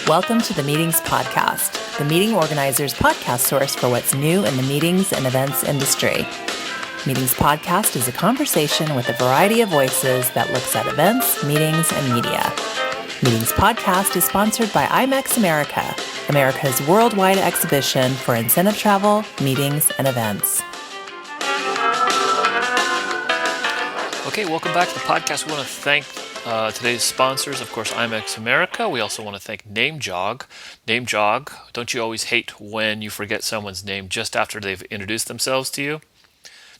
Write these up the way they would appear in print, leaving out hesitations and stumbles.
Welcome to the Meetings Podcast, the meeting organizer's podcast source for what's new in the meetings and events industry. Meetings Podcast is a conversation with a variety of voices that looks at events, meetings, and media. Meetings Podcast is sponsored by IMEX America, America's worldwide exhibition for incentive travel, meetings, and events. Okay, welcome back to the podcast. We want to thank today's sponsors, of course, IMEX America. We also want to thank NameJog. NameJog, don't you always hate when you forget someone's name just after they've introduced themselves to you?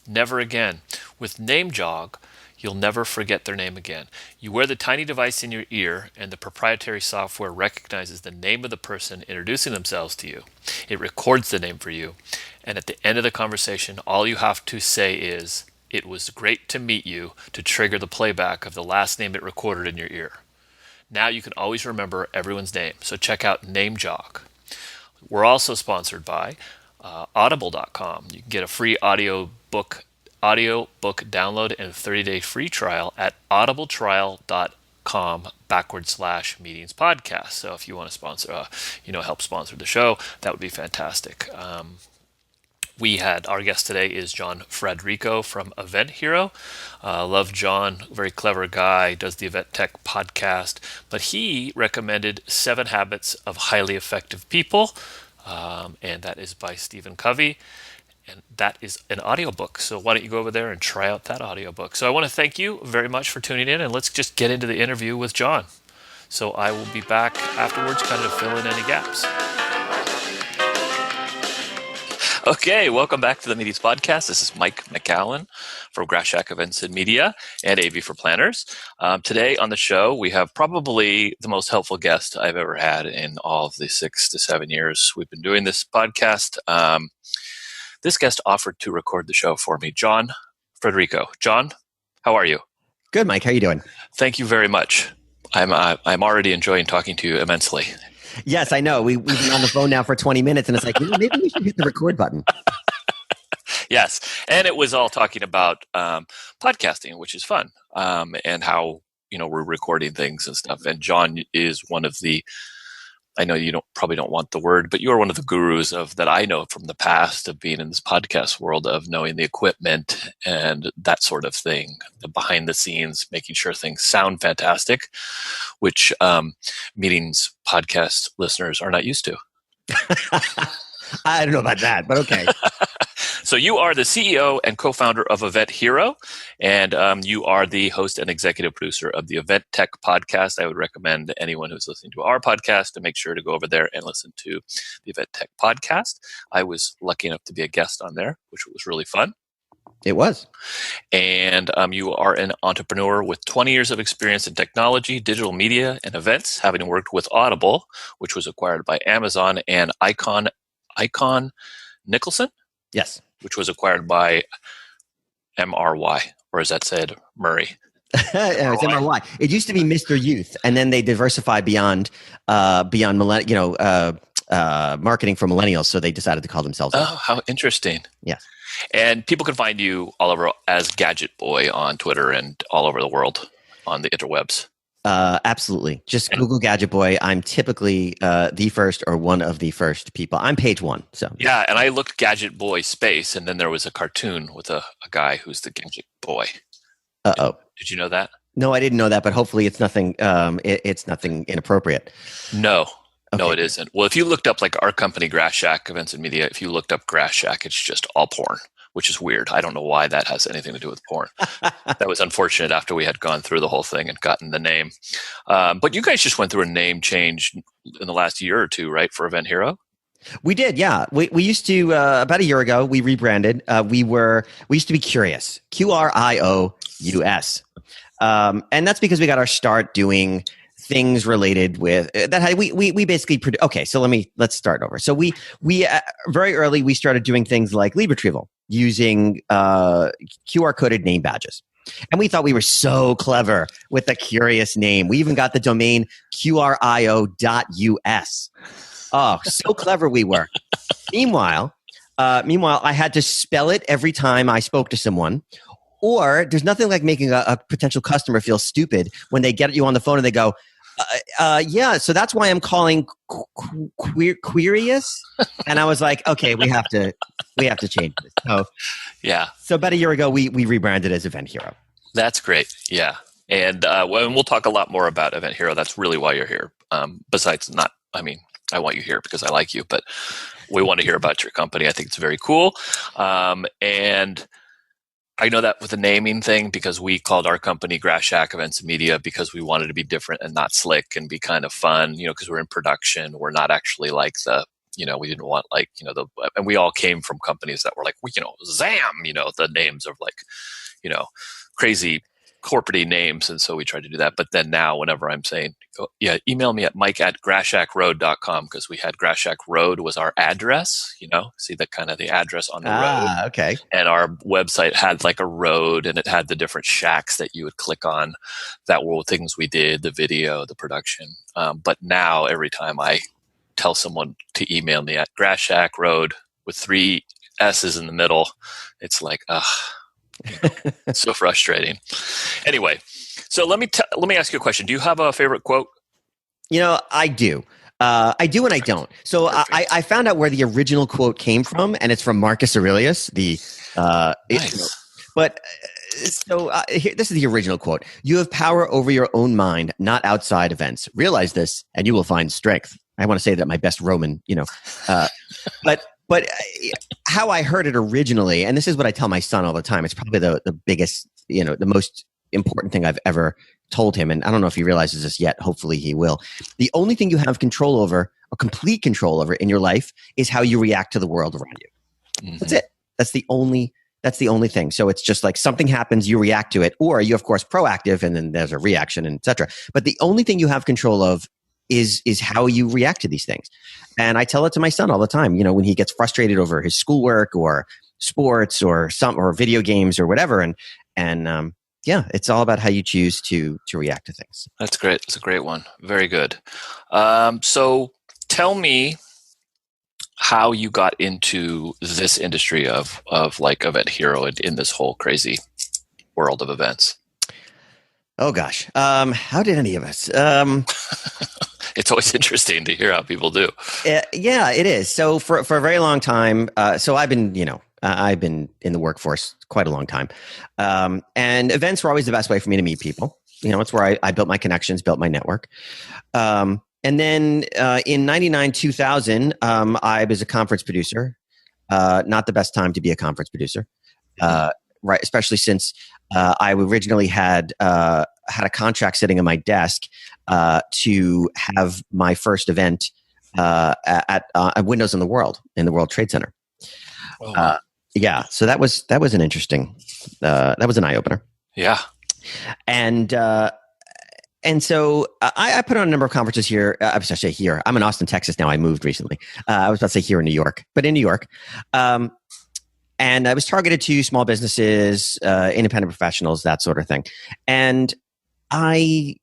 Never again. With NameJog, you'll never forget their name again. You wear the tiny device in your ear, and the proprietary software recognizes the name of the person introducing themselves to you. It records the name for you, and at the end of the conversation, all you have to say is, "It was great to meet you," to trigger the playback of the last name it recorded in your ear. Now you can always remember everyone's name, so check out NameJog. We're also sponsored by Audible.com. You can get a free audiobook download and a 30-day free trial at audibletrial.com/meetings podcast. So if you want to sponsor, help sponsor the show, that would be fantastic. We had our guest today is John Federico from EventHero. Love John, very clever guy, does the Event Tech podcast, but he recommended 7 Habits of Highly Effective People, and that is by Stephen Covey, and that is an audiobook. So why don't you go over there and try out that audiobook. So I want to thank you very much for tuning in, and let's just get into the interview with John. So I will be back afterwards, kind of fill in any gaps. Okay, welcome back to the Meetings Podcast. This is Mike McAllen from Grass Shack Events and Media and AV for Planners. Today on the show, we have probably the most helpful guest I've ever had in all of the 6 to 7 years we've been doing this podcast. This guest offered to record the show for me, John Federico. John, how are you? Good, Mike. How are you doing? Thank you very much. I'm already enjoying talking to you immensely. Yes, I know. We've been on the phone now for 20 minutes, and it's like, maybe we should hit the record button. Yes, and it was all talking about podcasting, which is fun, and how we're recording things and stuff. And John is one of the, I know you probably don't want the word, but you are one of the gurus of that I know from the past of being in this podcast world, of knowing the equipment and that sort of thing, the behind the scenes, making sure things sound fantastic, which meetings podcast listeners are not used to. I don't know about that, but okay. So you are the CEO and co-founder of EventHero, and you are the host and executive producer of the Event Tech podcast. I would recommend anyone who's listening to our podcast to make sure to go over there and listen to the Event Tech podcast. I was lucky enough to be a guest on there, which was really fun. It was. And you are an entrepreneur with 20 years of experience in technology, digital media, and events, having worked with Audible, which was acquired by Amazon, and Icon Nicholson? Yes. Which was acquired by MRY, or is that said Murray? It's MRY. It used to be Mr. Youth, and then they diversified beyond marketing for millennials, so they decided to call themselves. Oh, how interesting! Yes. And people can find you all over as Gadgetboy on Twitter and all over the world on the interwebs. Absolutely. Just Google Gadgetboy. I'm typically the first or one of the first people. I'm page 1. So yeah, and I looked Gadgetboy space, and then there was a cartoon with a guy who's the Gadget Boy. Uh-oh. Did you know that? No, I didn't know that, but hopefully it's nothing. It's nothing inappropriate. No. Okay. No, it isn't. Well, if you looked up like our company, Grass Shack Events and Media, if you looked up Grass Shack, it's just all porn, which is weird. I don't know why that has anything to do with porn. That was unfortunate after we had gone through the whole thing and gotten the name. But you guys just went through a name change in the last year or two, right, for EventHero? We did, yeah. We used to, about a year ago, we rebranded. We used to be Curious, Qrious. And that's because we got our start doing things related with that. We basically okay. So let's start over. So we very early we started doing things like lead retrieval using QR coded name badges, and we thought we were so clever with the Curious name. We even got the domain qrio.us. Oh, so clever we were. Meanwhile, I had to spell it every time I spoke to someone. Or there's nothing like making a potential customer feel stupid when they get you on the phone and they go, Yeah, so that's why I'm calling Queerius, and I was like, okay, we have to change this. Yeah, so about a year ago, we rebranded as EventHero. that's great. Yeah, and we'll talk a lot more about EventHero. That's really why you're here. Besides, I want you here because I like you, but we want to hear about your company. I think it's very cool, and I know that with the naming thing because we called our company Grass Shack Events and Media because we wanted to be different and not slick and be kind of fun, because we're in production. We're not actually like we didn't want and we all came from companies that were like, ZAM, the names of crazy corporate names. And so we tried to do that. But then now whenever I'm saying, email me at mike@grassshackroad.com because we had Grass Shack Road was our address, see the kind of the address on the road. Okay. And our website had like a road and it had the different shacks that you would click on that were things we did, the video, the production. But now every time I tell someone to email me at Grass Shack Road with 3 S's in the middle, it's like, it's so frustrating. Anyway, so let me ask you a question. Do you have a favorite quote? I do. I do and I don't. So I found out where the original quote came from, and it's from Marcus Aurelius. Nice. This is the original quote. You have power over your own mind, not outside events. Realize this, and you will find strength. I want to say that my best Roman, But how I heard it originally, and this is what I tell my son all the time, it's probably the biggest, the most important thing I've ever told him. And I don't know if he realizes this yet. Hopefully he will. The only thing you have control over, or complete control over in your life, is how you react to the world around you. Mm-hmm. That's it. That's the only thing. So it's just like something happens, you react to it, or you, of course, proactive, and then there's a reaction, and et cetera. But the only thing you have control of is how you react to these things. And I tell it to my son all the time, when he gets frustrated over his schoolwork or sports or video games or whatever. And it's all about how you choose to react to things. That's great. It's a great one. Very good. So tell me how you got into this industry of EventHero in this whole crazy world of events. Oh gosh. How did any of us? It's always interesting to hear how people do. Yeah, it is. So for a very long time, so I've been in the workforce quite a long time. And events were always the best way for me to meet people. It's where I built my connections, built my network. And then in 99, 2000, I was a conference producer. Not the best time to be a conference producer. Right, especially since I originally had a contract sitting on my desk to have my first event at Windows in the World Trade Center. Oh, wow. So that was an interesting. That was an eye opener. Yeah, and so I put on a number of conferences here. I was actually here. I'm in Austin, Texas now. I moved recently. I was about to say here in New York, but in New York. And I was targeted to small businesses, independent professionals, that sort of thing. And I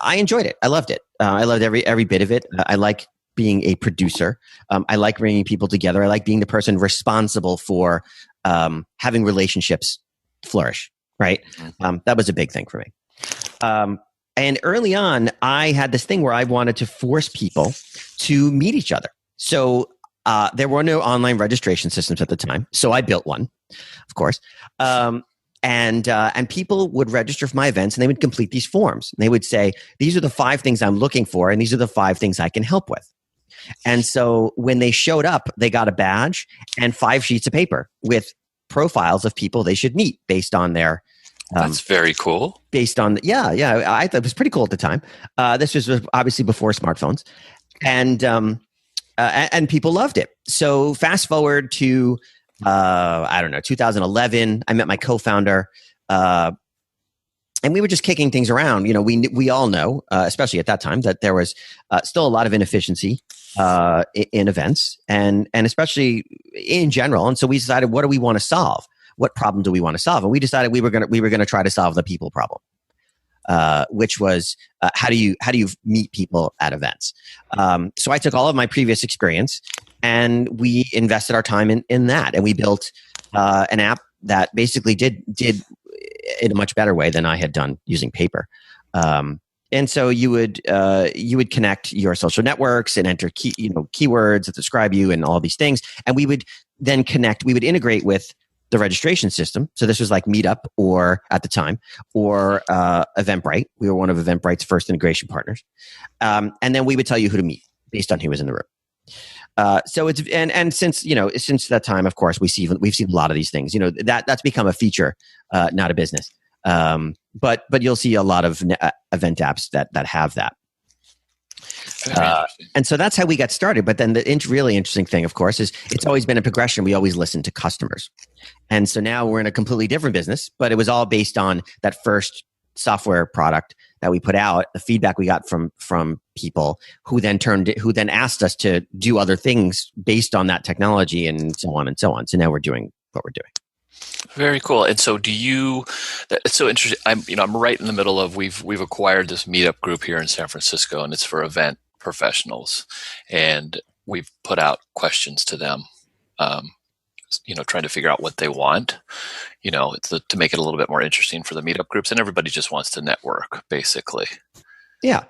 enjoyed it. I loved it. I loved every bit of it. I like being a producer. I like bringing people together. I like being the person responsible for having relationships flourish, right? That was a big thing for me. And early on, I had this thing where I wanted to force people to meet each other. So there were no online registration systems at the time, so I built one, of course. And people would register for my events, and they would complete these forms. And they would say, "These are the 5 things I'm looking for, and these are the 5 things I can help with." And so when they showed up, they got a badge and 5 sheets of paper with profiles of people they should meet based on their. That's very cool. Based on I thought it was pretty cool at the time. This was obviously before smartphones, and people loved it. So fast forward to, 2011, I met my co-founder, and we were just kicking things around. We all know, especially at that time, that there was still a lot of inefficiency in events and especially in general. And so we decided, what do we want to solve? What problem do we want to solve? And we decided we were going to try to solve the people problem. Which was how do you meet people at events? So I took all of my previous experience and we invested our time in that, and we built an app that basically did in a much better way than I had done using paper. And so you would connect your social networks and enter keywords that describe you and all these things. And we would then we would integrate with the registration system. So this was like Meetup or at the time, or Eventbrite. We were one of Eventbrite's first integration partners. And then we would tell you who to meet based on who was in the room. So it's and since that time, of course, we've seen a lot of these things. That's become a feature, not a business. But you'll see a lot of event apps that have that. And so that's how we got started. But then the really interesting thing, of course, is it's always been a progression. We always listen to customers. And so now we're in a completely different business, but it was all based on that first software product that we put out, the feedback we got from people who then asked us to do other things based on that technology and so on and so on. So now we're doing what we're doing. Very cool. And so it's so interesting. I'm right in the middle of, we've acquired this meetup group here in San Francisco, and it's for event professionals. And we've put out questions to them, trying to figure out what they want, to make it a little bit more interesting for the meetup groups. And everybody just wants to network, basically. Yeah.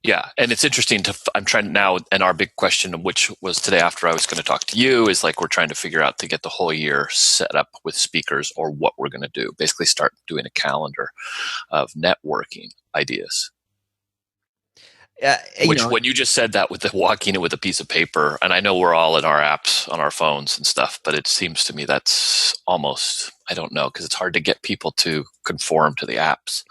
Yeah, and it's interesting I'm trying now, and our big question, which was today after I was going to talk to you, is like we're trying to figure out to get the whole year set up with speakers or what we're going to do. Basically start doing a calendar of networking ideas. When you just said that with the walking in with a piece of paper, and I know we're all in our apps on our phones and stuff, but it seems to me that's almost, I don't know, because it's hard to get people to conform to the apps.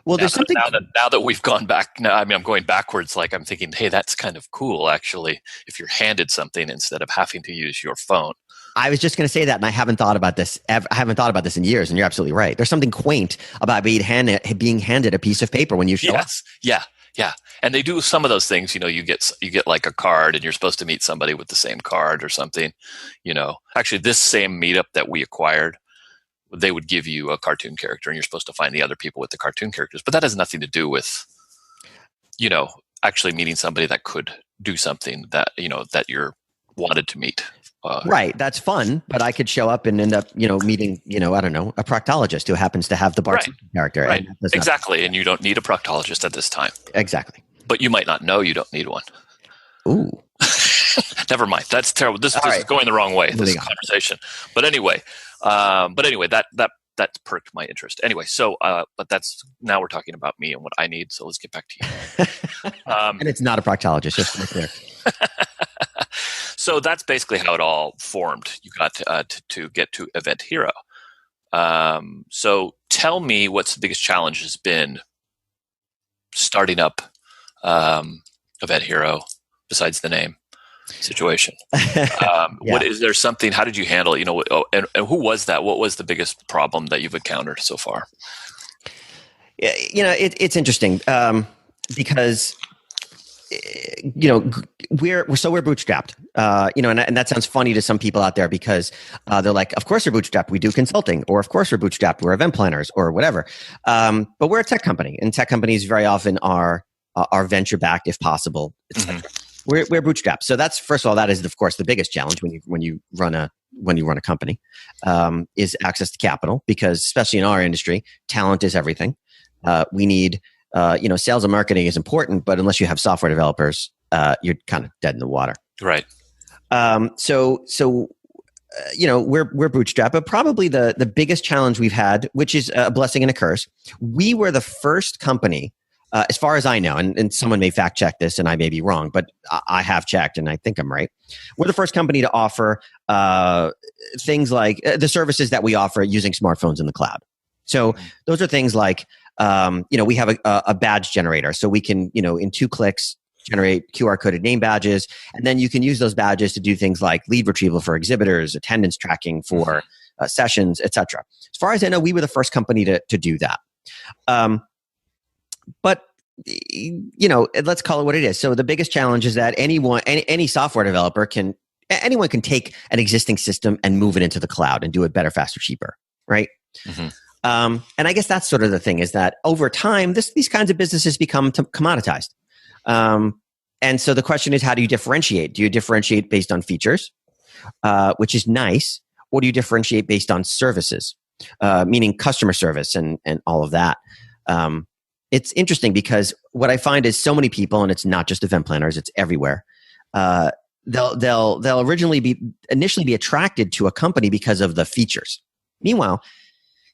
Well, there's something now that we've gone back. I'm going backwards. Like I'm thinking, hey, that's kind of cool, actually. If you're handed something instead of having to use your phone. I was just going to say that, and I haven't thought about this. I haven't thought about this in years, and you're absolutely right. There's something quaint about being handed a piece of paper when you show up. Yeah. And they do some of those things. You get like a card, and you're supposed to meet somebody with the same card or something. Actually, this same meetup that we acquired, they would give you a cartoon character, and you're supposed to find the other people with the cartoon characters. But that has nothing to do with, actually meeting somebody that could do something that, that you're wanted to meet. Right. That's fun. But I could show up and end up, meeting, I don't know, a proctologist who happens to have the Bart character. Right. Exactly. And you don't need a proctologist at this time. Exactly. But you might not know you don't need one. Ooh. Never mind. That's terrible. This is going the wrong way, this conversation. But anyway, that perked my interest. Anyway, so but now we're talking about me and what I need. So let's get back to you. And it's not a proctologist, just to be clear. So that's basically how it all formed. You got to get to EventHero. So tell me what's the biggest challenge has been starting up EventHero besides the name situation. What is there something? How did you handle it? And who was that? What was the biggest problem that you've encountered so far? It's interesting because we're bootstrapped. And that sounds funny to some people out there because they're like, of course we're bootstrapped. We do consulting, or of course we're bootstrapped. We're event planners, or whatever. But we're a tech company, and tech companies very often are venture backed if possible. We're bootstrapped. So that's, first of all, that is of course the biggest challenge when you run a company, is access to capital, because especially in our industry, talent is everything. We need, sales and marketing is important, but unless you have software developers, you're kind of dead in the water. Right. So we're bootstrapped, but probably the biggest challenge we've had, which is a blessing and a curse. We were the first company, as far as I know, and someone may fact check this and I may be wrong, but I have checked and I think I'm right. We're the first company to offer things like the services that we offer using smartphones in the cloud. So those are things like, we have a badge generator. So we can, in 2 clicks, generate QR coded name badges. And then you can use those badges to do things like lead retrieval for exhibitors, attendance tracking for sessions, etc. As far as I know, we were the first company to do that. But let's call it what it is. So the biggest challenge is that any software developer anyone can take an existing system and move it into the cloud and do it better, faster, cheaper, right? And I guess that's sort of the thing, is that over time, these kinds of businesses become commoditized. And so the question is, how do you differentiate? Do you differentiate based on features, which is nice, or do you differentiate based on services, meaning customer service and all of that? it's interesting because what I find is so many people, and it's not just event planners, it's everywhere. They'll initially be attracted to a company because of the features. Meanwhile,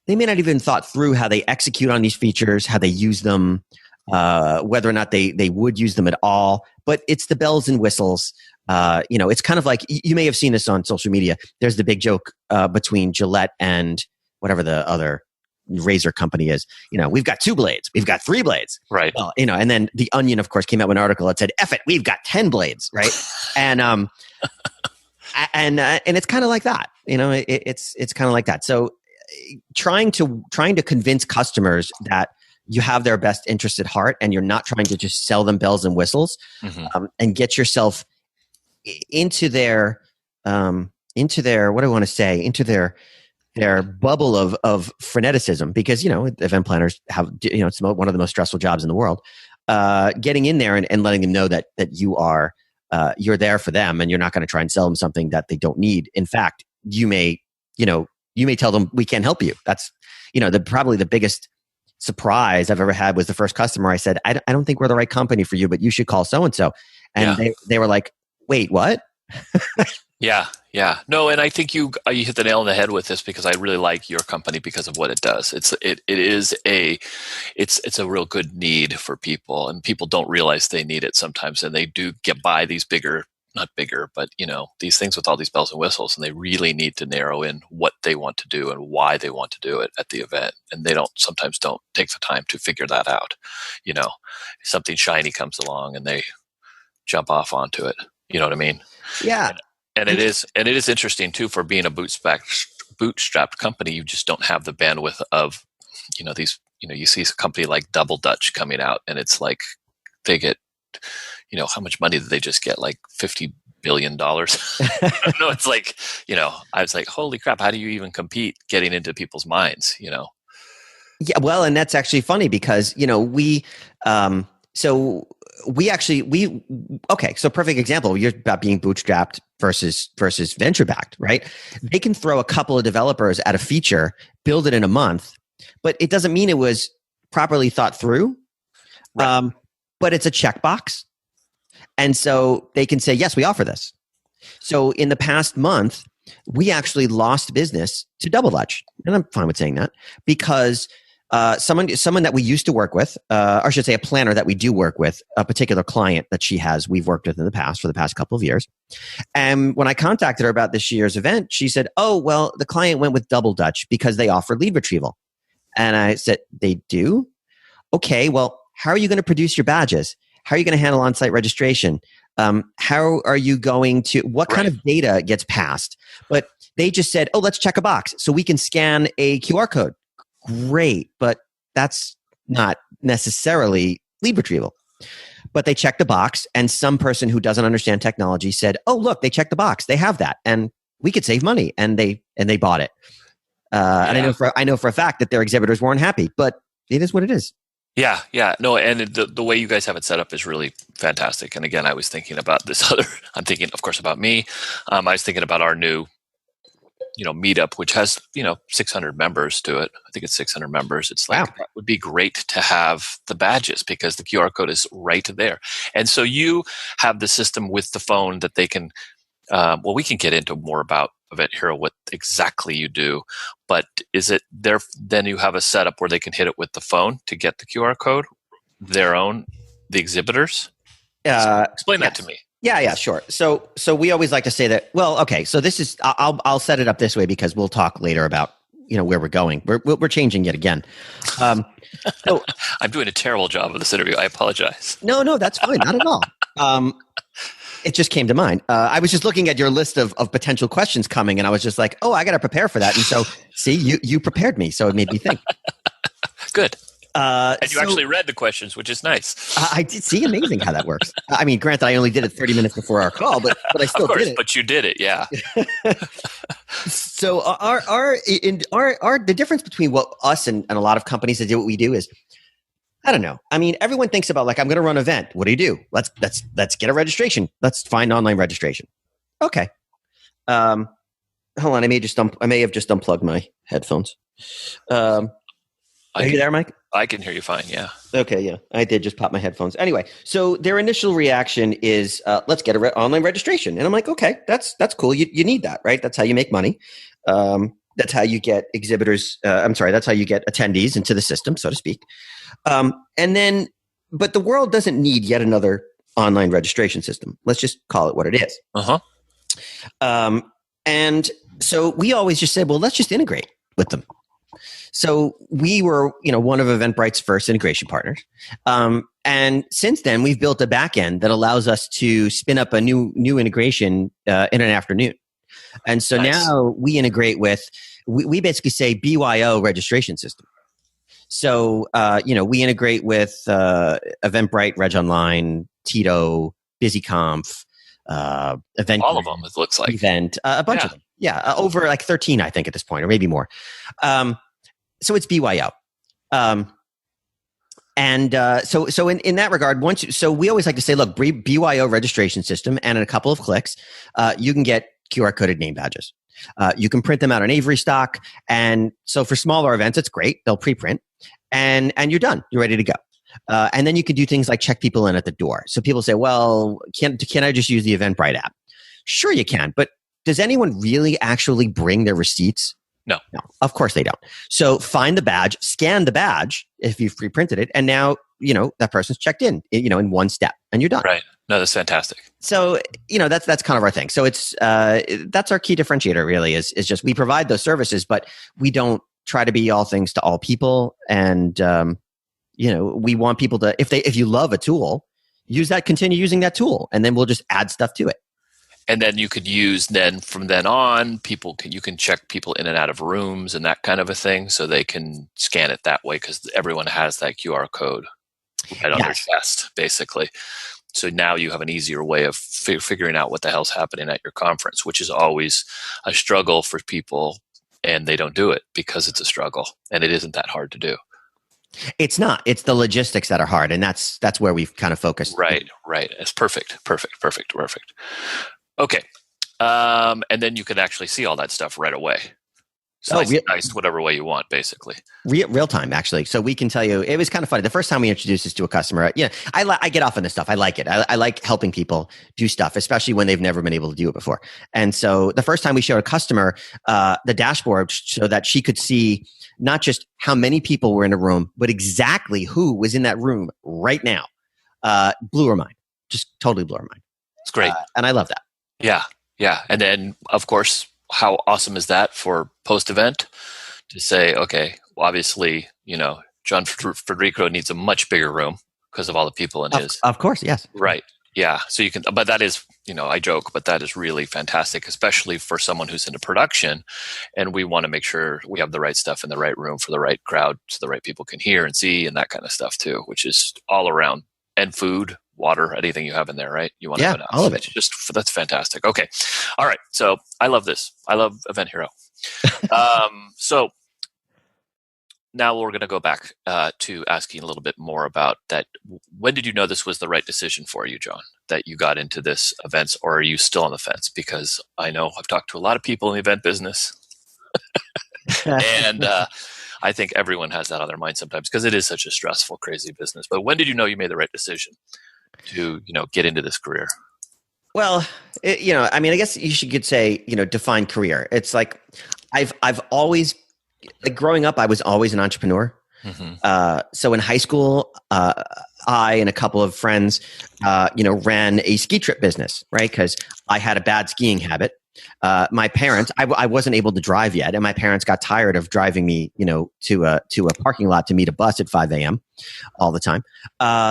they may not even thought through how they execute on these features, how they use them, whether or not they would use them at all. But it's the bells and whistles. It's kind of like, you may have seen this on social media. There's the big joke between Gillette and whatever the other razor company is. We've got 2 blades, we've got 3 blades, right? Well, and then the Onion, of course, came out with an article that said, "F it, we've got 10 blades," right? and it's kind of like that. It's kind of like that. So trying to convince customers that you have their best interest at heart, and you're not trying to just sell them bells and whistles, and get yourself into their what do I want to say, into their bubble of freneticism, because event planners have, it's one of the most stressful jobs in the world. Getting in there and letting them know that you're there for them, and you're not going to try and sell them something that they don't need. In fact, you may tell them, we can't help you. That's probably the biggest surprise I've ever had was the first customer. I said, I don't think we're the right company for you, but you should call so and so, and they were like, wait, what? Yeah. No, and I think you hit the nail on the head with this, because I really like your company because of what it does. It's a real good need for people, and people don't realize they need it sometimes, and they do buy these not bigger, but these things with all these bells and whistles, and they really need to narrow in what they want to do and why they want to do it at the event, and they sometimes don't take the time to figure that out. Something shiny comes along and they jump off onto it. You know what I mean? Yeah. And it is interesting too, for being a bootstrapped company. You just don't have the bandwidth of, these, you see a company like Double Dutch coming out, and it's like they get, how much money did they just get? Like $50 billion. No, it's like, I was like, holy crap, how do you even compete getting into people's minds, Yeah, well, and that's actually funny because, so perfect example. You're about being bootstrapped versus venture backed, right? They can throw a couple of developers at a feature, build it in a month, but it doesn't mean it was properly thought through. Right. But it's a checkbox, and so they can say, yes, we offer this. So in the past month, we actually lost business to Double Dutch, and I'm fine with saying that, because someone that we used to work with, or I should say a planner that we do work with, a particular client that we've worked with in the past for the past couple of years. And when I contacted her about this year's event, she said, oh, well, the client went with Double Dutch because they offer lead retrieval. And I said, they do? Okay, well, how are you going to produce your badges? How are you going to handle on-site registration? How are you going to, what kind of data gets passed? But they just said, oh, let's check a box so we can scan a QR code. Great, but that's not necessarily lead retrieval. But they checked the box, and some person who doesn't understand technology said, oh, look, they checked the box. They have that, and we could save money. And they bought it. And I know for a fact that their exhibitors weren't happy, but it is what it is. Yeah. No, and the way you guys have it set up is really fantastic. And again, I was thinking about I'm thinking, of course, about me. I was thinking about our new, meetup, which has, 600 members to it. I think it's 600 members. It's like, wow. That would be great to have the badges because the QR code is right there. And so you have the system with the phone that they can, we can get into more about EventHero, what exactly you do, but is it there? Then you have a setup where they can hit it with the phone to get the QR code, the exhibitors. Explain that to me. Yeah, sure. So we always like to say that. Well, okay. So this is I'll set it up this way because we'll talk later about where we're going. We're changing yet again. So I'm doing a terrible job of this interview. I apologize. No, that's fine. Not at all. It just came to mind. I was just looking at your list of potential questions coming, and I was just like, oh, I got to prepare for that. And so, see, you prepared me, so it made me think. Good. And you actually read the questions, which is nice. I did. See, amazing how that works. I mean, granted, I only did it 30 minutes before our call, but I still did it. But you did it, yeah. So the difference between what us and a lot of companies that do what we do is, I don't know. I mean, everyone thinks about like, I'm going to run an event. What do you do? Let's get a registration. Let's find online registration. Okay. Hold on. I may have just unplugged my headphones. Are you there, Mike? I can hear you fine. Yeah. Okay, yeah. I did just pop my headphones. Anyway, so their initial reaction is, let's get online registration. And I'm like, okay, that's cool. You need that, right? That's how you make money. That's how you get exhibitors. That's how you get attendees into the system, so to speak. But the world doesn't need yet another online registration system. Let's just call it what it is. And so we always just said, well, let's just integrate with them. So we were, one of Eventbrite's first integration partners. And since then, we've built a back end that allows us to spin up a new integration in an afternoon. And so now we integrate with, we basically say BYO registration system. So, we integrate with Eventbrite, Reg Online, Tito, BusyConf, Event. All of them, it looks like. Event, a bunch of them. Yeah, over like 13, I think, at this point, or maybe more. So it's BYO. So in that regard, we always like to say, look, BYO registration system, and in a couple of clicks, you can get QR coded name badges. You can print them out on Avery stock. And so for smaller events, it's great. They'll pre-print and you're done. You're ready to go. And then you can do things like check people in at the door. So people say, well, can I just use the Eventbrite app? Sure you can, but does anyone really actually bring their receipts? No, of course they don't. So find the badge, scan the badge if you've pre-printed it, and now, that person's checked in, in one step, and you're done. Right. No, that's fantastic. So, that's kind of our thing. So it's, that's our key differentiator really is just we provide those services, but we don't try to be all things to all people. And, we want people to, if you love a tool, continue using that tool, and then we'll just add stuff to it. And then you could use from then on, you can check people in and out of rooms and that kind of a thing, so they can scan it that way because everyone has that QR code right on their chest, basically. So now you have an easier way of figuring out what the hell's happening at your conference, which is always a struggle for people, and they don't do it because it's a struggle, and it isn't that hard to do. It's not. It's the logistics that are hard, and that's where we've kind of focused. Right. It's perfect. Okay. And then you can actually see all that stuff right away. So nice whatever way you want, basically. Real time, actually. So we can tell you, it was kind of funny. The first time we introduced this to a customer, I get off on this stuff. I like it. I like helping people do stuff, especially when they've never been able to do it before. And so the first time we showed a customer the dashboard so that she could see not just how many people were in a room, but exactly who was in that room right now, blew her mind. Just totally blew her mind. It's great. And I love that. Yeah. And then, of course, how awesome is that for post-event to say, okay, well, obviously, John Federico needs a much bigger room because of all the people in his. Of course, yes. Right. Yeah. So you can, but that is, I joke, but that is really fantastic, especially for someone who's into production. And we want to make sure we have the right stuff in the right room for the right crowd so the right people can hear and see and that kind of stuff too, which is all around. And food, water, anything you have in there, right? You want to have it out. All of it. That's fantastic. Okay. All right. So I love this. I love EventHero. So now we're going to go back to asking a little bit more about that. When did you know this was the right decision for you, John, that you got into this events, or are you still on the fence? Because I know I've talked to a lot of people in the event business and I think everyone has that on their mind sometimes because it is such a stressful, crazy business. But when did you know you made the right decision to, get into this career? Well, I guess you could say, define career. It's like I've always, growing up, I was always an entrepreneur. Mm-hmm. So in high school, I and a couple of friends, ran a ski trip business, right? Because I had a bad skiing habit. My parents, I wasn't able to drive yet, and my parents got tired of driving me, to a parking lot to meet a bus at 5 a.m. all the time.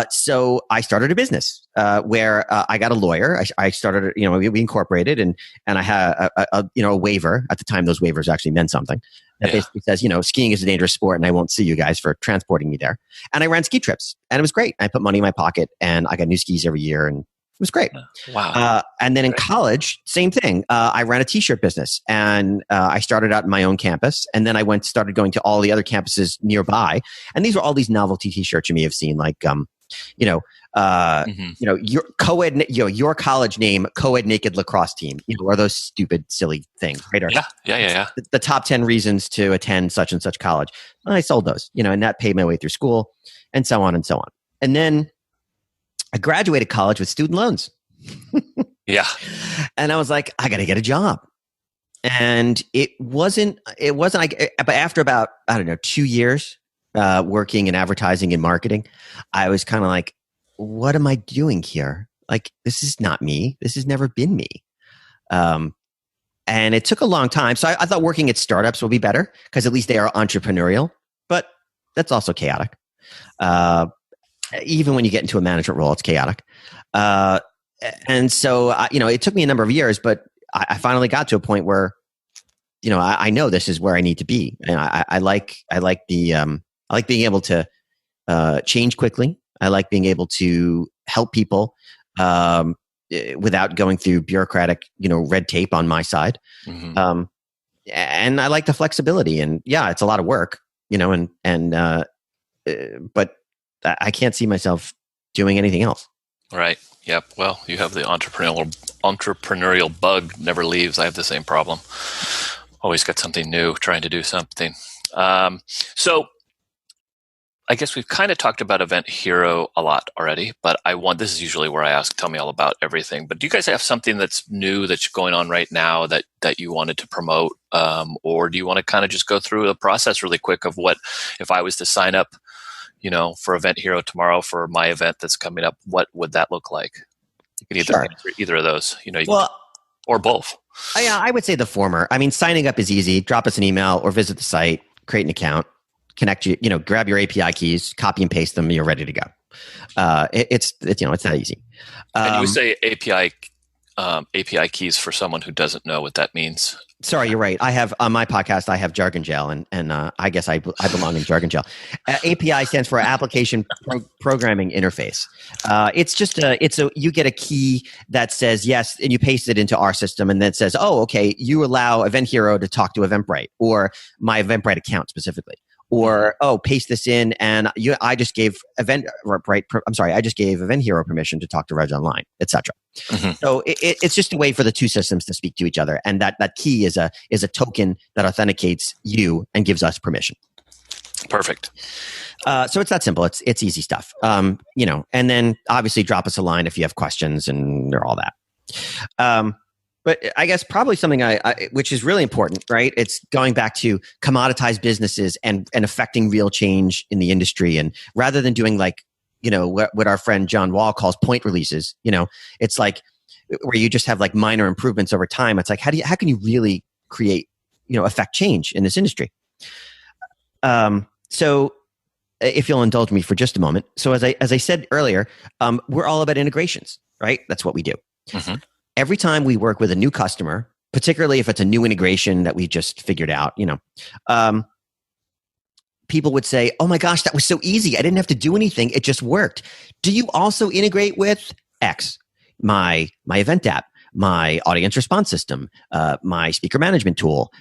So I started a business where I got a lawyer. I started, we incorporated, and I had a waiver at the time. Those waivers actually meant something. That basically says, skiing is a dangerous sport, and I won't sue you guys for transporting me there. And I ran ski trips, and it was great. I put money in my pocket, and I got new skis every year, and it was great. Wow. And then in college, same thing. I ran a t-shirt business, and I started out in my own campus, and then I started going to all the other campuses nearby. And these were all these novelty t-shirts you may have seen, like You know, your co-ed, your college name, co-ed naked lacrosse team, or those stupid, silly things, right? Or Yeah. the top 10 reasons to attend such and such college. I sold those, and that paid my way through school, and so on and so on. And then I graduated college with student loans. Yeah. And I was like, I got to get a job. And it wasn't like, but after about, 2 years working in advertising and marketing, I was kind of like, what am I doing here? Like, this is not me. This has never been me. And it took a long time. So I thought working at startups would be better because at least they are entrepreneurial, but that's also chaotic. Even when you get into a management role, it's chaotic. And so, it took me a number of years, but I finally got to a point where, I know this is where I need to be. And I like being able to change quickly. I like being able to help people without going through bureaucratic, red tape on my side. Mm-hmm. And I like the flexibility. And yeah, it's a lot of work, but I can't see myself doing anything else. Right. Yep. Well, you have the entrepreneurial bug, never leaves. I have the same problem. Always got something new, trying to do something. So I guess we've kind of talked about EventHero a lot already, but this is usually where I ask, tell me all about everything. But do you guys have something that's new that's going on right now that you wanted to promote? Or do you want to kind of just go through the process really quick of what, if I was to sign up, for EventHero tomorrow for my event that's coming up, what would that look like? You can either answer either of those, or both. Yeah, I would say the former. I mean, signing up is easy. Drop us an email or visit the site, create an account, connect grab your API keys, copy and paste them, you're ready to go. It's that easy. And you would say API keys for someone who doesn't know what that means. Sorry, you're right. I have on my podcast, I have Jargon Gel, and I guess I belong in Jargon Gel. API stands for Application Programming Interface. It's just you get a key that says yes, and you paste it into our system, and then it says, oh, okay, you allow EventHero to talk to Eventbrite or my Eventbrite account specifically. Or paste this in, and I just gave EventHero permission to talk to Reg Online, etc. Mm-hmm. So it's just a way for the two systems to speak to each other, and that key is a token that authenticates you and gives us permission. Perfect. So it's that simple. It's easy stuff. And then obviously drop us a line if you have questions and all that. But I guess probably something which is really important, right? It's going back to commoditized businesses and affecting real change in the industry. And rather than doing what our friend John Wall calls point releases, it's like where you just have like minor improvements over time. It's like, how can you really create, affect change in this industry? So if you'll indulge me for just a moment. So as I said earlier, we're all about integrations, right? That's what we do. Mm-hmm. Every time we work with a new customer, particularly if it's a new integration that we just figured out, people would say, oh my gosh, that was so easy. I didn't have to do anything. It just worked. Do you also integrate with X, my event app, my audience response system, my speaker management tool,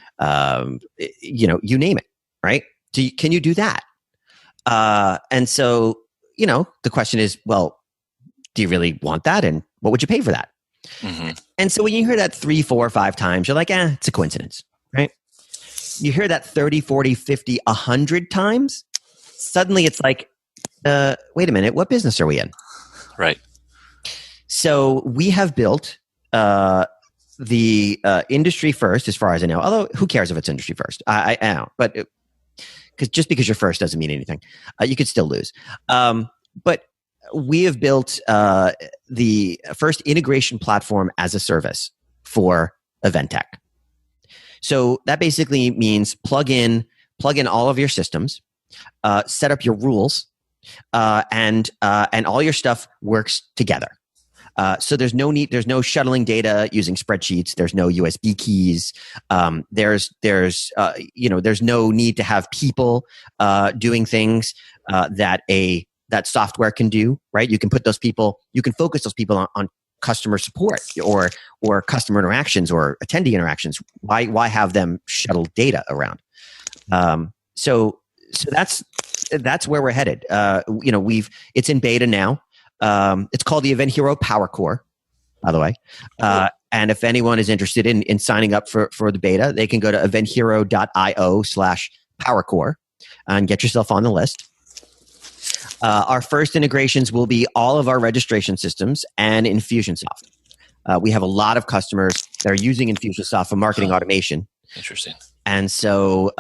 you name it, right? Can you do that? And so, the question is, well, do you really want that? And what would you pay for that? Mm-hmm. And so when you hear that 3, 4, 5 times, you're like, it's a coincidence, right? You hear that 30, 40, 50, 100 times, suddenly it's like, wait a minute, what business are we in? Right. So we have built the industry first, as far as I know, although who cares if it's industry first? I know, but just because you're first doesn't mean anything. You could still lose. But we have built the first integration platform as a service for event tech. So that basically means plug in all of your systems, set up your rules, and all your stuff works together. So there's no shuttling data using spreadsheets. There's no USB keys. There's no need to have people doing things that software can do, right? You can focus those people on customer support or customer interactions or attendee interactions. Why have them shuttle data around? So that's that's where we're headed. It's in beta now. It's called the EventHero Power Core, by the way. And if anyone is interested in signing up for the beta, they can go to eventhero.io/powercore and get yourself on the list. Our first integrations will be all of our registration systems and Infusionsoft. We have a lot of customers that are using Infusionsoft for marketing automation. Interesting. And so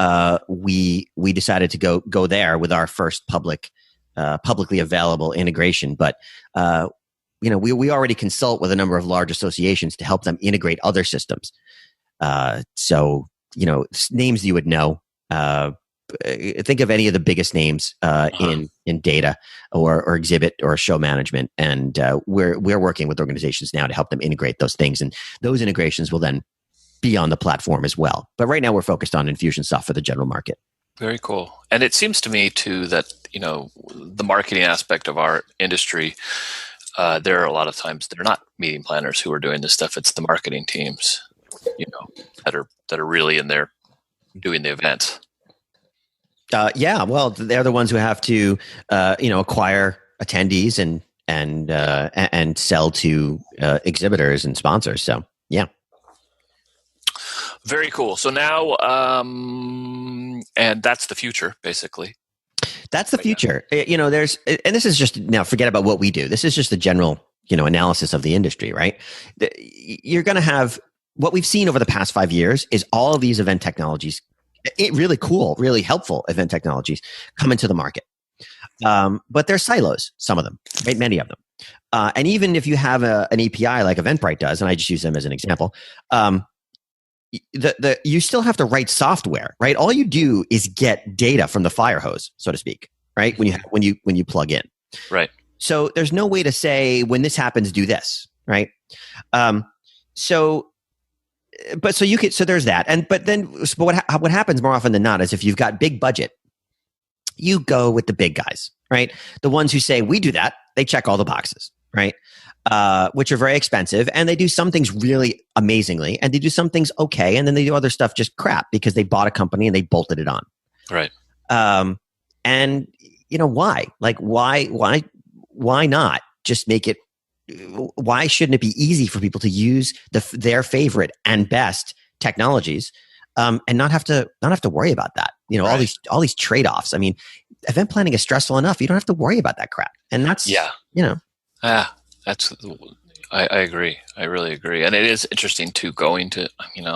we decided to go there with our first publicly available integration. But we already consult with a number of large associations to help them integrate other systems. So names you would know. Think of any of the biggest names in data or exhibit or show management, and we're working with organizations now to help them integrate those things, and those integrations will then be on the platform as well. But right now we're focused on Infusionsoft for the general market. Very cool. And it seems to me too that the marketing aspect of our industry, there are a lot of times they're not meeting planners who are doing this stuff. It's the marketing teams, that are really in there doing the events. Well, they're the ones who have to, acquire attendees and sell to exhibitors and sponsors. So, yeah. Very cool. So now, and that's the future, basically. That's the future. And this is just, now forget about what we do. This is just the general, analysis of the industry, right? You're going to have, what we've seen over the past 5 years is all of these event technologies, really cool, really helpful event technologies come into the market. But they're silos, some of them, right? Many of them. And even if you have an API like Eventbrite does, and I just use them as an example, you still have to write software, right? All you do is get data from the fire hose, so to speak, right? When you plug in, right? So there's no way to say when this happens, do this, right? So there's that, but what happens more often than not is if you've got big budget, you go with the big guys, right? The ones who say we do that, they check all the boxes, right? Which are very expensive, and they do some things really amazingly, and they do some things okay, and then they do other stuff just crap because they bought a company and they bolted it on, right? And why? Like why not just make it? Why shouldn't it be easy for people to use their favorite and best technologies, and not have to worry about that? Right. all these trade-offs. I mean, event planning is stressful enough. You don't have to worry about that crap, and that's I agree. I really agree. And it is interesting too, going to,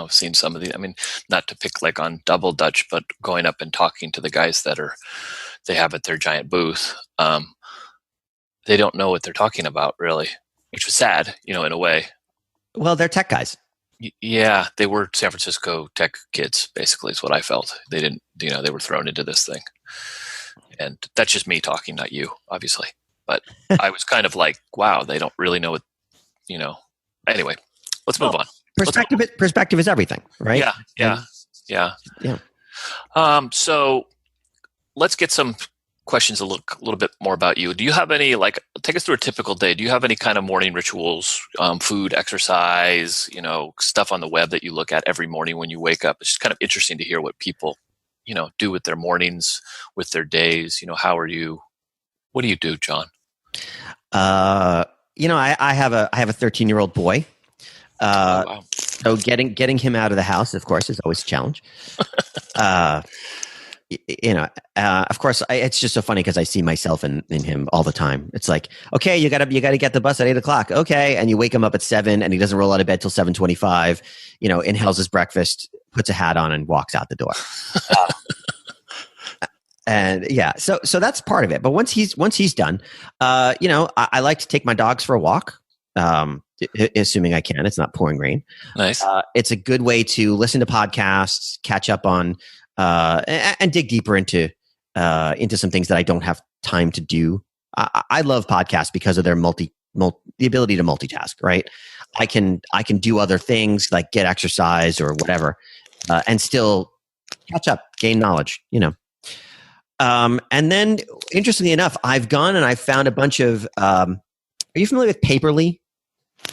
seeing some of the, not to pick like on Double Dutch, but going up and talking to the guys they have at their giant booth. They don't know what they're talking about really, which was sad, in a way. Well, they're tech guys. Yeah. They were San Francisco tech kids, basically is what I felt. They didn't, they were thrown into this thing. And that's just me talking, not you, obviously. But I was kind of like, wow, they don't really know what, Anyway, let's move on. Perspective is everything, right? Yeah. So let's get some questions a little bit more about you. Do you have any, take us through a typical day? Do you have any kind of morning rituals, food, exercise, stuff on the web that you look at every morning when you wake up? It's just kind of interesting to hear what people, do with their mornings, with their days. What do you do, John? I have a 13-year-old boy. Wow. So getting him out of the house, of course, is always a challenge. Of course, it's just so funny because I see myself in him all the time. It's like, okay, you gotta get the bus at 8:00. Okay. And you wake him up at 7 and he doesn't roll out of bed till 7:25, inhales his breakfast, puts a hat on and walks out the door. And yeah, so that's part of it. But once he's done, I like to take my dogs for a walk, assuming I can. It's not pouring rain. Nice. It's a good way to listen to podcasts, catch up on, and dig deeper into some things that I don't have time to do. I love podcasts because of their the ability to multitask. Right, I can do other things like get exercise or whatever, and still catch up, gain knowledge. And then, interestingly enough, I've gone and I've found a bunch of. Are you familiar with Paperly?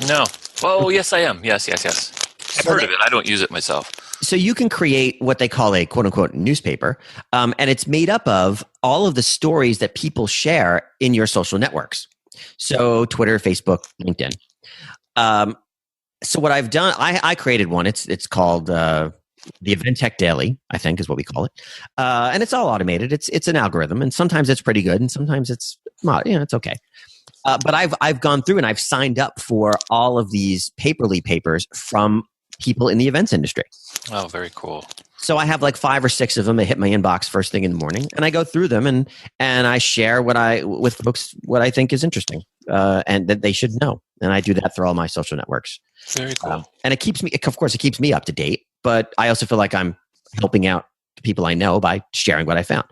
No. Oh, yes, I am. Yes. I've heard of it. I don't use it myself. So you can create what they call a quote unquote newspaper. And it's made up of all of the stories that people share in your social networks. So Twitter, Facebook, LinkedIn. So what I've done, I created one. It's called the Event Tech Daily, I think is what we call it. And it's all automated. It's an algorithm, and sometimes it's pretty good, and sometimes it's not. It's okay. But I've gone through and I've signed up for all of these paperly papers from people in the events industry. Oh, very cool. So I have like 5 or 6 of them that hit my inbox first thing in the morning, and I go through them and I share with folks what I think is interesting and that they should know. And I do that through all my social networks. Very cool. And it keeps me up to date, but I also feel like I'm helping out the people I know by sharing what I found.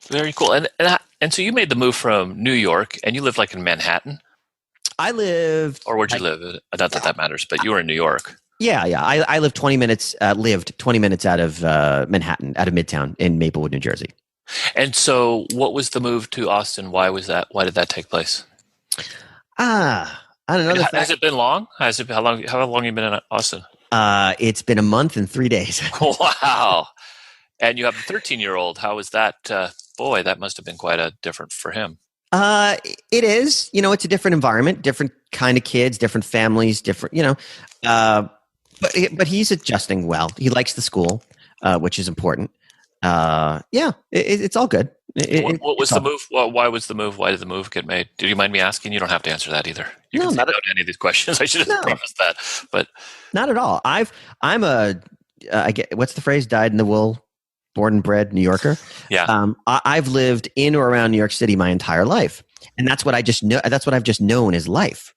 Very cool. And so you made the move from New York, and you lived like in Manhattan? I lived... Or where'd you live? Not that matters, but you were in New York. Yeah. I lived 20 minutes out of Manhattan, out of Midtown in Maplewood, New Jersey. And so what was the move to Austin? Why was that? Why did that take place? I don't know. Has it been long? How long have you been in Austin? It's been a month and 3 days. Wow. And you have a 13-year-old. How was that? Boy, that must have been quite different for him. It is. It's a different environment, different kind of kids, different families, different, but he's adjusting well. He likes the school, which is important. It's all good. What was the move? Why was the move? Why did the move get made? Do you mind me asking? You don't have to answer that either. You can say no to any of these questions. I should have prefaced that, but not at all. I get what's the phrase? Dyed in the wool, born and bred New Yorker. Yeah. I've lived in or around New York City my entire life, and that's what I just know. That's what I've just known as life.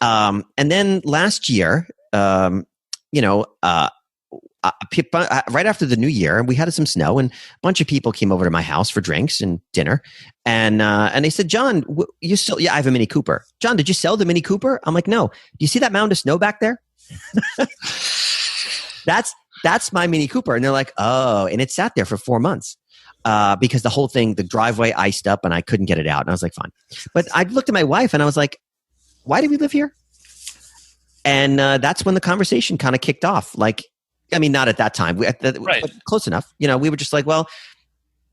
And then last year, right after the new year, we had some snow, and a bunch of people came over to my house for drinks and dinner, and they said, "John, you still?" Yeah, I have a Mini Cooper. John, did you sell the Mini Cooper? I'm like, no. Do you see that mound of snow back there? That's my Mini Cooper, and they're like, oh, and it sat there for 4 months because the whole thing, the driveway iced up, and I couldn't get it out, and I was like, fine. But I looked at my wife, and I was like, why do we live here? And that's when the conversation kind of kicked off. Like, I mean, not at that time, right. But close enough. We were just like, well,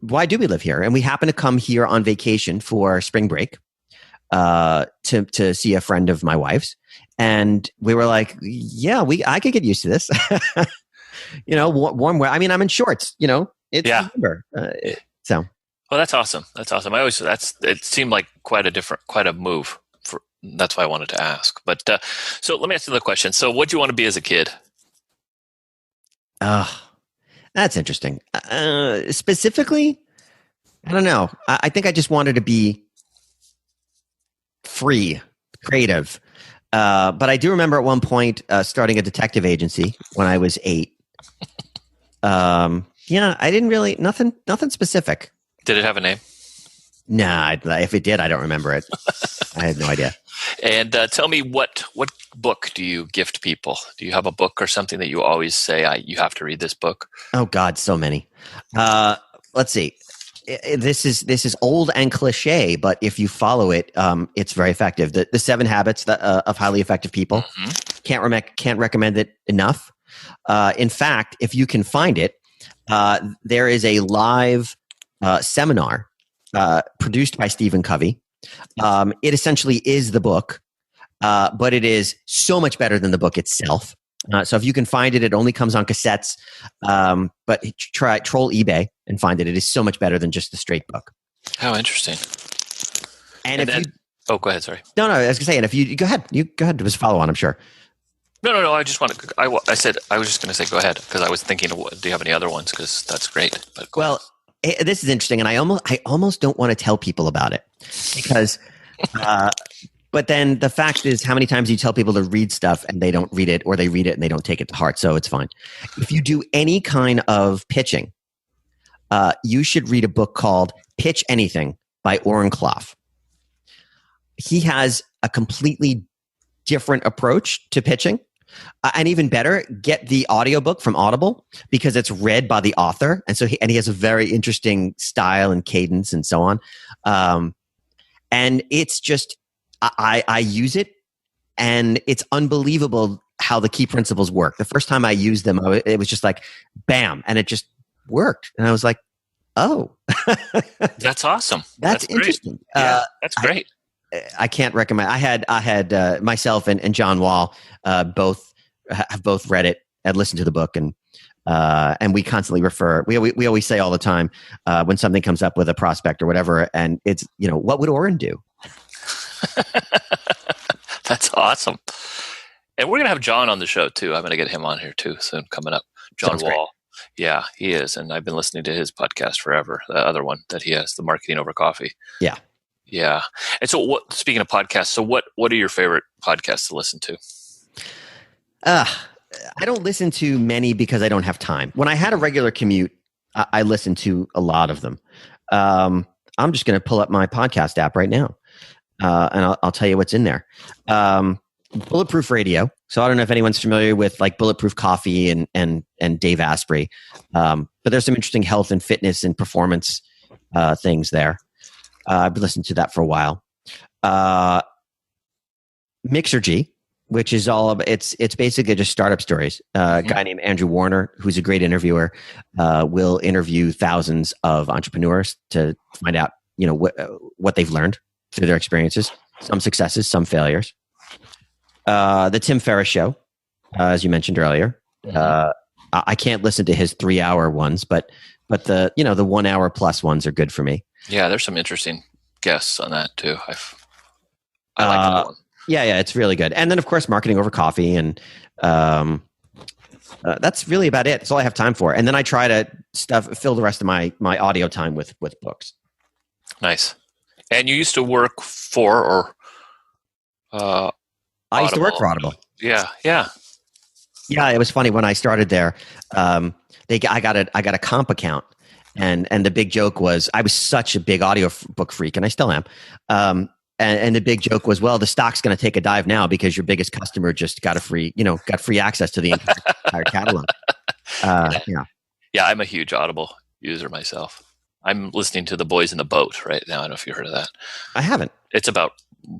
why do we live here? And we happened to come here on vacation for spring break to see a friend of my wife's. And we were like, yeah, I could get used to this. Warm weather. I mean, I'm in shorts, it's November. So. Well, that's awesome. That's awesome. It seemed like quite a move. That's why I wanted to ask. But so let me ask you the question. So what do you want to be as a kid? That's interesting. Specifically, I don't know. I think I just wanted to be free, creative. But I do remember at one point starting a detective agency when I was 8. I didn't really nothing specific. Did it have a name? Nah, if it did, I don't remember it. I had no idea. And tell me, what book do you gift people? Do you have a book or something that you always say, you have to read this book? Oh God, so many. Let's see. This is old and cliche, but if you follow it, it's very effective. The 7 Habits of Highly Effective People. Mm-hmm. Can't recommend it enough. In fact, if you can find it, there is a live seminar produced by Stephen Covey. It essentially is the book, but it is so much better than the book itself. So if you can find it, it only comes on cassettes. But troll eBay and find it. It is so much better than just the straight book. How interesting. Go ahead. Sorry. No. I was gonna say, and if you go ahead, it was a follow on. I'm sure. No. I just want to. I was just going to say, go ahead, because I was thinking, do you have any other ones? Because that's great. But this is interesting, and I almost don't want to tell people about it because. But then the fact is, how many times do you tell people to read stuff and they don't read it, or they read it and they don't take it to heart? So it's fine. If you do any kind of pitching, you should read a book called Pitch Anything by Oren Klaff. He has a completely different approach to pitching. And even better, get the audiobook from Audible because it's read by the author. And so he has a very interesting style and cadence and so on. And it's just, I use it, and it's unbelievable how the key principles work. The first time I used them, it was just like, bam, and it just worked. And I was like, oh. That's awesome. That's interesting. Yeah, that's great. I can't recommend. I had myself and John Wall have both read it and listened to the book, and we constantly refer. We always say all the time when something comes up with a prospect or whatever, and it's, what would Oren do? That's awesome. And we're gonna have John on the show too. I'm gonna get him on here too soon, coming up. John Sounds Wall. great. Yeah, he is, and I've been listening to his podcast forever. The other one that he has, the Marketing Over Coffee. Yeah. Yeah. And so, speaking of podcasts, so what are your favorite podcasts to listen to? I don't listen to many because I don't have time. When I had a regular commute, I listened to a lot of them. I'm just going to pull up my podcast app right now, and I'll tell you what's in there. Bulletproof Radio. So I don't know if anyone's familiar with like Bulletproof Coffee and Dave Asprey, but there's some interesting health and fitness and performance things there. I've been listening to that for a while. Mixergy, which is all about, it's basically just startup stories. A guy named Andrew Warner, who's a great interviewer, will interview thousands of entrepreneurs to find out, what they've learned through their experiences. Some successes, some failures. The Tim Ferris Show, as you mentioned earlier. I can't listen to his 3-hour ones, but the 1 hour plus ones are good for me. Yeah, there's some interesting guests on that too. I like that one. Yeah, it's really good. And then, of course, Marketing Over Coffee, and that's really about it. That's all I have time for. And then I try to fill the rest of my audio time with books. Nice. And you used to work for or? I used to work for Audible. Yeah. Yeah, it was funny when I started there. I got a comp account, and the big joke was I was such a big audio book freak, and I still am. And the big joke was, well, the stock's going to take a dive now because your biggest customer just got free access to the entire catalog. Yeah, I'm a huge Audible user myself. I'm listening to The Boys in the Boat right now. I don't know if you heard of that. I haven't. It's about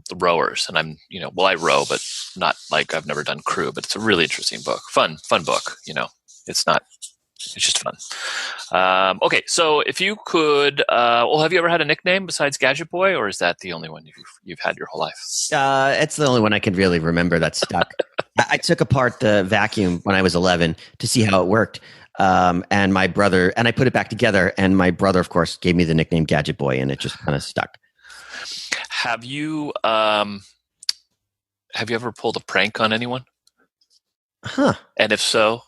the rowers, and I'm, I row, but not like I've never done crew, but it's a really interesting book. Fun book. It's just fun. Okay. So if you could, have you ever had a nickname besides Gadgetboy, or is that the only one you've had your whole life? It's the only one I can really remember that stuck. I took apart the vacuum when I was 11 to see how it worked. And my brother, and I put it back together, and my brother, of course, gave me the nickname Gadgetboy, and it just kind of stuck. Have you ever pulled a prank on anyone? Huh. And if so,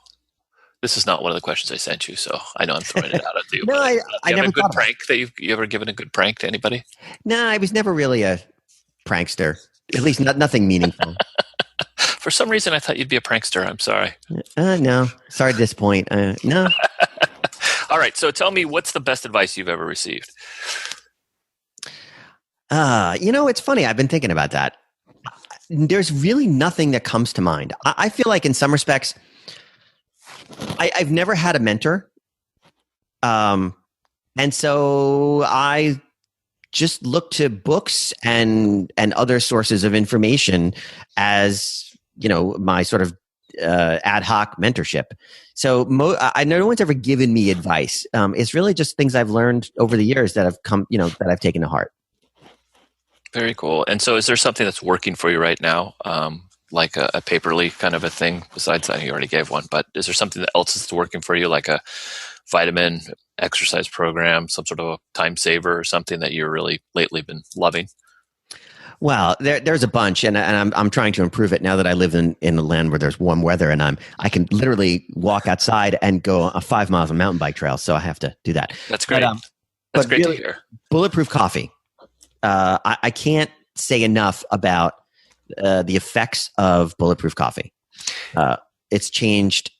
this is not one of the questions I sent you, so I know I'm throwing it out at you. No, I never a good prank that you ever given a good prank to anybody? No, I was never really a prankster. At least nothing meaningful. For some reason, I thought you'd be a prankster. I'm sorry. No. Sorry to disappoint. No. All right. So tell me, what's the best advice you've ever received? It's funny. I've been thinking about that. There's really nothing that comes to mind. I feel like in some respects, I've never had a mentor. And so I just look to books and other sources of information as, my sort of ad hoc mentorship. So I no one's ever given me advice. It's really just things I've learned over the years that have come, that I've taken to heart. Very cool. And so is there something that's working for you right now? Like a paperly kind of a thing, besides that you already gave one, but is there something else that's working for you, like a vitamin exercise program, some sort of a time saver or something that you're really lately been loving? Well, there's a bunch, and I'm trying to improve it now that I live in a land where there's warm weather, and I can literally walk outside and go 5 miles on a mountain bike trail. So I have to do that. That's great. That's great to hear. Bulletproof Coffee. I can't say enough about the effects of Bulletproof Coffee. It's changed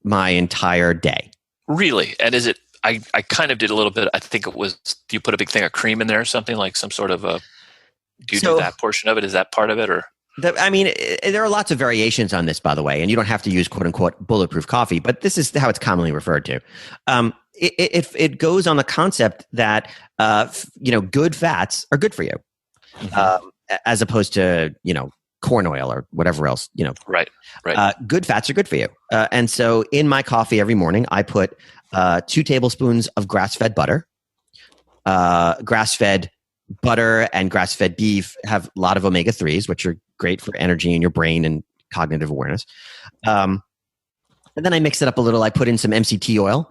my entire day. Really? And is it? I kind of did a little bit. I think it was. Do you put a big thing of cream in there or something, like some sort of a? Do you do that portion of it? Is that part of it, or? There are lots of variations on this, by the way, and you don't have to use "quote unquote" bulletproof coffee, but this is how it's commonly referred to. It goes on the concept that good fats are good for you, as opposed to corn oil or whatever else, Right. Good fats are good for you. And so in my coffee every morning, I put 2 tablespoons of grass-fed butter. Grass-fed butter and grass-fed beef have a lot of omega-3s, which are great for energy in your brain and cognitive awareness. And then I mix it up a little. I put in some MCT oil,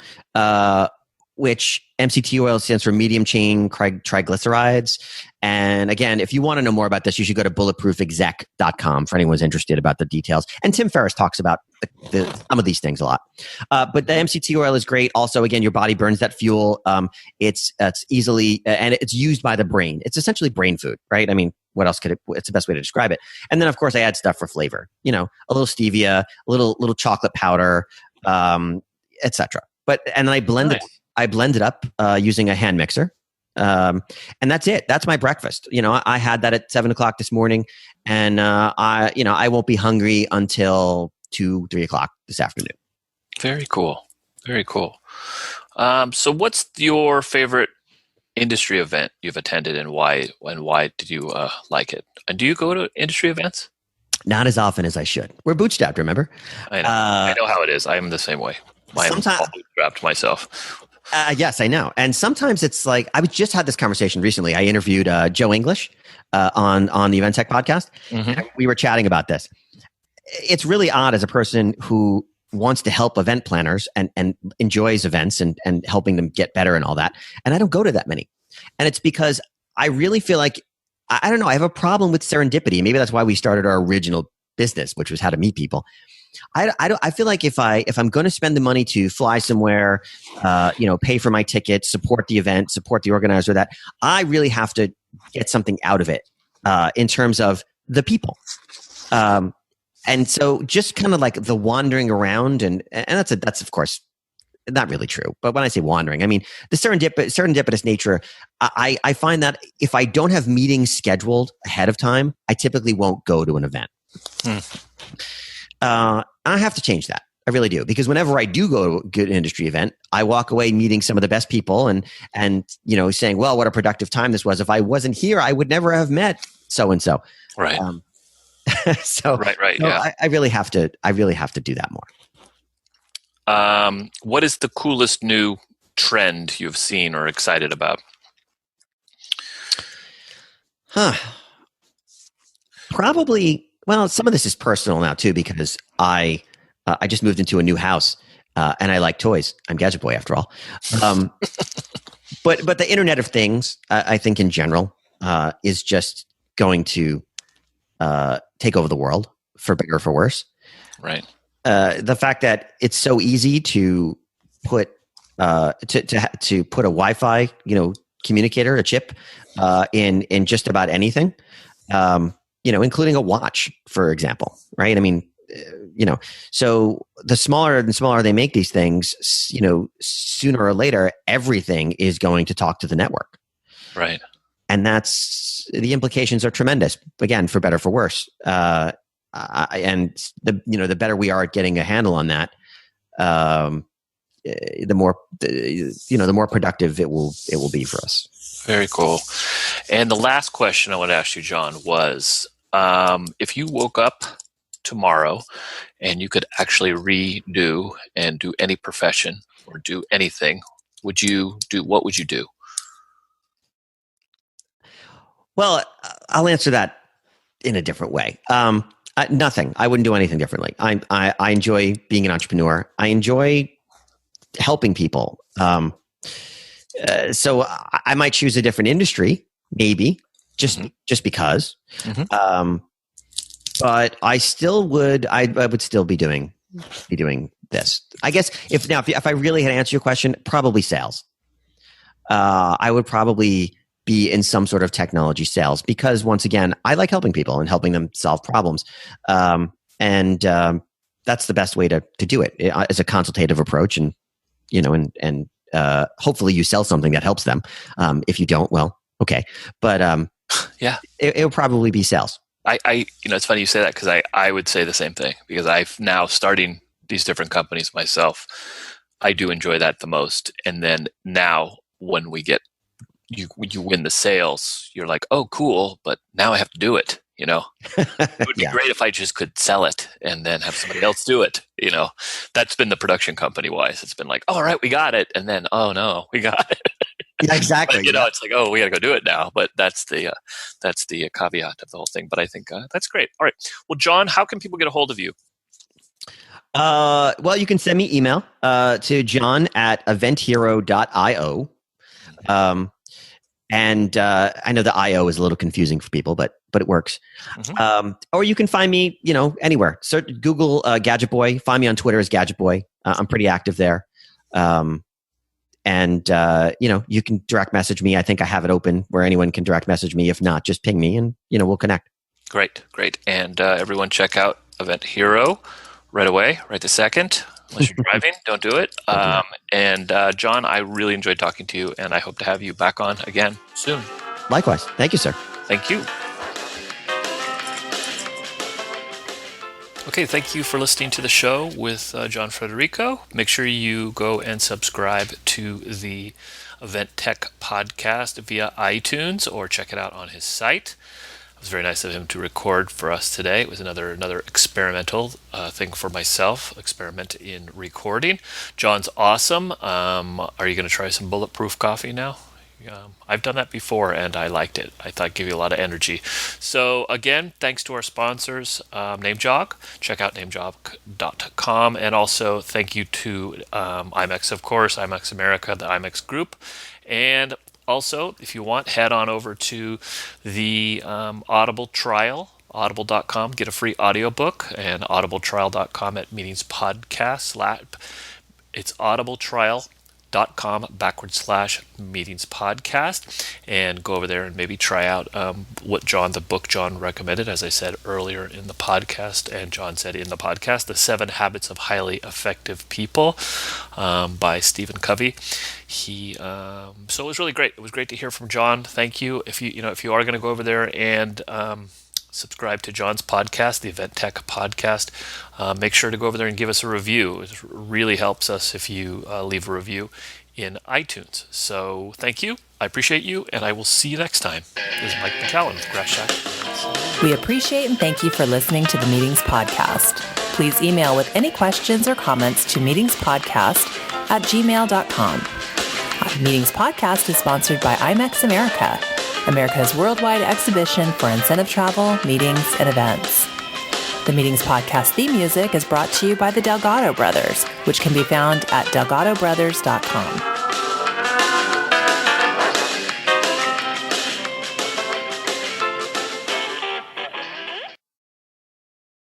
which MCT oil stands for medium chain triglycerides. And again, if you want to know more about this, you should go to bulletproofexec.com for anyone who's interested about the details. And Tim Ferriss talks about some of these things a lot. But the MCT oil is great. Also, again, your body burns that fuel. It's easily, and it's used by the brain. It's essentially brain food, right? I mean, what else it's the best way to describe it. And then of course I add stuff for flavor, a little stevia, a little chocolate powder, etc. And then I blend it. I blend it up using a hand mixer. And that's it. That's my breakfast. I had that at 7:00 this morning, and I won't be hungry until 2-3 o'clock this afternoon. Very cool. Very cool. So what's your favorite industry event you've attended, and why did you like it? And do you go to industry events? Not as often as I should. We're bootstrapped, remember? I know how it is. I am the same way. I'm all bootstrapped myself. Yes, I know. And sometimes it's like, I just had this conversation recently. I interviewed Joe English on the Event Tech podcast. Mm-hmm. We were chatting about this. It's really odd as a person who wants to help event planners and enjoys events and helping them get better and all that. And I don't go to that many. And it's because I really feel like, I don't know, I have a problem with serendipity. Maybe that's why we started our original business, which was how to meet people. I feel like if I'm going to spend the money to fly somewhere, pay for my ticket, support the event, support the organizer, that I really have to get something out of it in terms of the people. And so just kind of like the wandering around, and that's of course not really true. But when I say wandering, I mean the serendipitous nature. I find that if I don't have meetings scheduled ahead of time, I typically won't go to an event. I have to change that. I really do, because whenever I do go to a good industry event, I walk away meeting some of the best people and saying, well, what a productive time this was. If I wasn't here, I would never have met so and so. Right. Right. Yeah. I really have to do that more. What is the coolest new trend you've seen or excited about? Probably. Well, some of this is personal now too, because I just moved into a new house and I like toys. I'm Gadgetboy after all. But the Internet of Things, I think in general, is just going to take over the world, for better or for worse. Right. The fact that it's so easy to put to put a Wi-Fi, communicator, a chip, in just about anything. Including a watch, for example, right? I mean, so the smaller and smaller they make these things, sooner or later, everything is going to talk to the network. Right. And the implications are tremendous, again, for better, for worse. And the better we are at getting a handle on that, the more productive it will be for us. Very cool. And the last question I want to ask you, John, was if you woke up tomorrow and you could actually redo and do any profession or do anything, what would you do? Well, I'll answer that in a different way. Nothing. I wouldn't do anything differently. I enjoy being an entrepreneur. I enjoy helping people. So I might choose a different industry, maybe just because. Mm-hmm. But I still would. I would still be doing this. I guess if I really had to answer your question, probably sales. I would probably be in some sort of technology sales, because once again, I like helping people and helping them solve problems. And that's the best way to do it, as a consultative approach, and hopefully you sell something that helps them. If you don't, well, okay. But yeah, it will probably be sales. It's funny you say that, because I would say the same thing, because I've now starting these different companies myself. I do enjoy that the most. And then now when you win the sales, you're like, oh, cool, but now I have to do it. You know, it would be great if I just could sell it and then have somebody else do it. You know, that's been the production company wise. It's been like, oh, all right, we got it. And then, oh no, we got it. Yeah, exactly. But, you know, it's like, oh, we got to go do it now. But that's the caveat of the whole thing. But I think that's great. All right. Well, John, how can people get a hold of you? Well, you can send me email to john@eventhero.io. And I know the IO is a little confusing for people, but it works. Mm-hmm. Or you can find me, you know, anywhere. Search Google Gadgetboy. Find me on Twitter as Gadgetboy. I'm pretty active there. And you know, you can direct message me. I think I have it open where anyone can direct message me. If not, just ping me, and you know, we'll connect. Great. And everyone, check out EventHero right away, right this second. Unless you're driving, don't do it. And John, I really enjoyed talking to you, and I hope to have you back on again soon. Likewise. Thank you, sir. Thank you. Okay, thank you for listening to the show with John Federico. Make sure you go and subscribe to the Event Tech podcast via iTunes or check it out on his site. It was very nice of him to record for us today. It was another experimental thing for myself, experiment in recording. John's awesome. Are you going to try some Bulletproof coffee now? I've done that before and I liked it. I thought it gave you a lot of energy. So again, thanks to our sponsors, NameJog. Check out namejog.com. And also thank you to IMEX, of course, IMEX America, the IMEX group. And also, if you want, head on over to the Audible trial, audible.com. Get a free audiobook, and audibletrial.com at meetings podcast. It's audibletrial.com/meetings podcast, and go over there and maybe try out the book John recommended, as I said earlier in the podcast, and John said in the podcast, The 7 Habits of Highly Effective People by Stephen Covey. So it was really great. It was great to hear from John. Thank you. If you are going to go over there and subscribe to John's podcast, the Event Tech podcast, make sure to go over there and give us a review. It really helps us if you leave a review in iTunes. So thank you. I appreciate you, and I will see you next time. This is Mike McAllen with Grass Shack. We appreciate and thank you for listening to the Meetings Podcast. Please email with any questions or comments to meetingspodcast@gmail.com. Meetings Podcast is sponsored by IMEX America, America's worldwide exhibition for incentive travel, meetings, and events. The Meetings Podcast theme music is brought to you by the Delgado Brothers, which can be found at delgadobrothers.com.